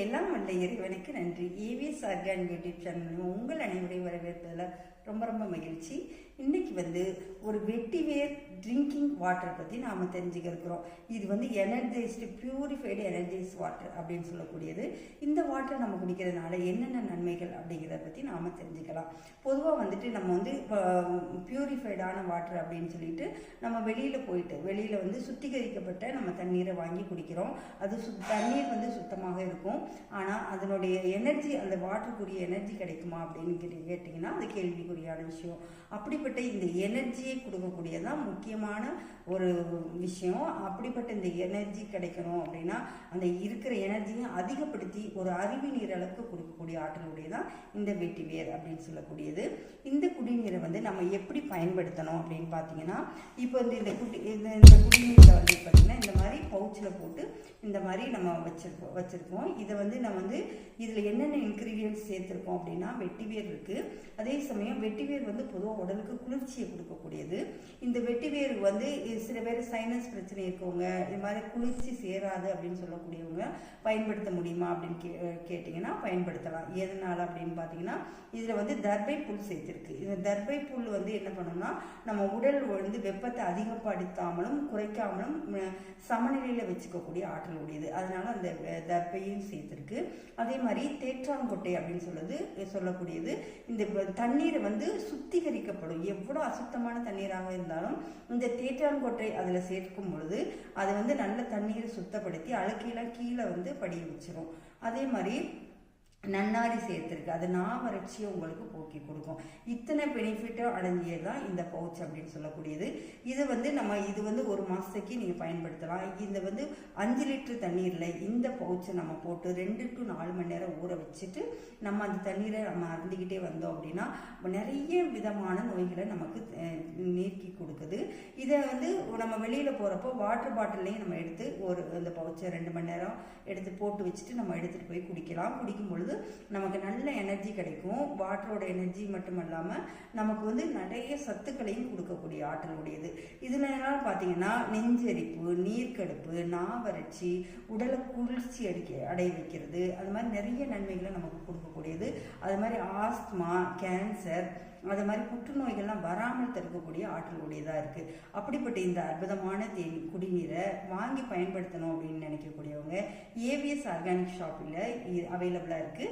எல்லாம் வல்ல இறைவனுக்கு நன்றி. ஏவிஎஸ் ஆர்கானிக் யூடியூப் சேனல் உங்கள் அனைவரையும் வரவேற்பதில் ரொம்ப ரொம்ப மகிழ்ச்சி. இன்னைக்கு ஒரு வெட்டிவேர் ட்ரிங்கிங் வாட்டர் பற்றி நாம் தெரிஞ்சுக்க இருக்கிறோம். இது எனர்ஜைஸ்டு பியூரிஃபைடு எனர்ஜைஸ் வாட்டர் அப்படின்னு சொல்லக்கூடியது. இந்த வாட்டர் நம்ம குடிக்கிறதுனால என்னென்ன நன்மைகள் அப்படிங்கிறத பற்றி நாம் தெரிஞ்சுக்கலாம். பொதுவாக நம்ம பியூரிஃபைடான வாட்டர் அப்படின்னு சொல்லிட்டு நம்ம வெளியில் சுத்திகரிக்கப்பட்ட நம்ம தண்ணீரை வாங்கி குடிக்கிறோம். அது தண்ணீர் சுத்தமாக இருக்கும். ஆனால் அதனுடைய எனர்ஜி, அந்த வாட்டருக்குரிய எனர்ஜி கிடைக்குமா அப்படின்னு கேட்டிங்கன்னா அது கேள்விக்குறியான விஷயம். அப்படிப்பட்ட இந்த எனர்ஜியை கொடுக்கக்கூடியதான் முக்கியமான ஒரு விஷயம். அப்படிப்பட்ட இந்த எனர்ஜி கிடைக்கணும் அப்படின்னா அந்த இருக்கிற எனர்ஜியை அதிகப்படுத்தி ஒரு அருவி நீர் அளவுக்கு கொடுக்கக்கூடிய ஆற்றலுடையதான் இந்த வெட்டிவேர் அப்படின்னு சொல்லக்கூடியது. இந்த குடிநீரை நம்ம எப்படி பயன்படுத்தணும் அப்படின்னு பார்த்தீங்கன்னா, இப்போ இந்த குடிநீரில் பார்த்தீங்கன்னா இந்த மாதிரி பவுச்சில் போட்டு இந்த மாதிரி நம்ம வச்சிருக்கோம். இதை நம்ம இதில் என்னென்ன இன்க்ரீடியன்ட்ஸ் சேர்த்துருக்கோம் அப்படின்னா வெட்டிவேர் இருக்குது. அதே சமயம் வெட்டிவேர் பொதுவாக உடலுக்கு குளிர்ச்சியை கொடுக்கக்கூடியது. இந்த வெட்டிவேர் சில பேர் சைனஸ் பிரச்சனை இருக்கவங்க, இது மாதிரி குளிர்ச்சி சேராது அப்படின்னு சொல்லக்கூடியவங்க பயன்படுத்த முடியுமா அப்படின்னு கேட்டிங்கன்னா பயன்படுத்தலாம். எதனால் அப்படின்னு பார்த்தீங்கன்னா, இதில் தர்பை புல் சேர்த்துருக்கு. இந்த தர்பை புல் என்ன பண்ணணும்னா நம்ம உடல் வெப்பத்தை அதிகப்படுத்தாமலும் குறைக்காமலும் சமநிலையில் வச்சுக்கக்கூடிய ஆற்றல் உடையது. அதனால அந்த தர்பையும் சேர்த்துருக்கு. அதே மாதிரி தேற்றாங்கொட்டை அப்படின்னு சொல்லக்கூடியது இந்த தண்ணீரை சுத்திகரிக்கப்படும். எவ்வளோ அசுத்தமான தண்ணீராக இருந்தாலும் இந்த தேற்றாங்கொட்டை அதில் சேர்க்கும் பொழுது அது நல்ல தண்ணீரை சுத்தப்படுத்தி அழுக்கையெல்லாம் கீழே படிய வச்சிரும். அதே மாதிரி நன்னாரி சேர்த்துருக்கு. அது நாவறட்சியை உங்களுக்கு போக்கி கொடுக்கும். இத்தனை பெனிஃபிட்டும் அடங்கியதான் இந்த பவுச் அப்படின்னு சொல்லக்கூடியது. இது நம்ம ஒரு மாதத்துக்கு நீங்கள் பயன்படுத்தலாம். இந்த 5 லிட்டர் தண்ணீரில் இந்த பவுச்சை நம்ம போட்டு 2 to 4 மணி நேரம் ஊற வச்சுட்டு நம்ம அந்த தண்ணீரை நம்ம அருந்திக்கிட்டே வந்தோம் அப்படின்னா நிறைய விதமான நோய்களை நமக்கு நீக்கி கொடுக்குது. இதை நம்ம வெளியில் போகிறப்போ வாட்டர் பாட்டிலையும் நம்ம எடுத்து அந்த பவுச்சை 2 மணி நேரம் எடுத்து போட்டு வச்சுட்டு நம்ம எடுத்துகிட்டு போய் குடிக்கலாம். குடிக்கும் பொழுது நமக்கு நல்ல எனர்ஜி கிடைக்கும். வாட்டரோட எனர்ஜி மட்டும் இல்லாமல் நமக்கு நிறைய சத்துக்களையும் கொடுக்கக்கூடிய ஆற்றல் உடையது. இதனால பார்த்தீங்கன்னா நெஞ்சரிப்பு, நீர்க்கடுப்பு, நாவறட்சி, உடலை குளிர்ச்சி அடைய வைக்கிறது, அது மாதிரி நிறைய நன்மைகளை நமக்கு கொடுக்கக்கூடியது. அது மாதிரி ஆஸ்துமா, கேன்சர், அது மாதிரி புற்றுநோய்கள்லாம் வராமல் தடுக்கக்கூடிய ஆற்றல் உடையதாக இருக்குது. அப்படிப்பட்ட இந்த அற்புதமான குடிநீரை வாங்கி பயன்படுத்தணும் அப்படின்னு நினைக்கக்கூடியவங்க ஏவிஎஸ் ஆர்கானிக் ஷாப்பில் அவைலபிளாக இருக்குது.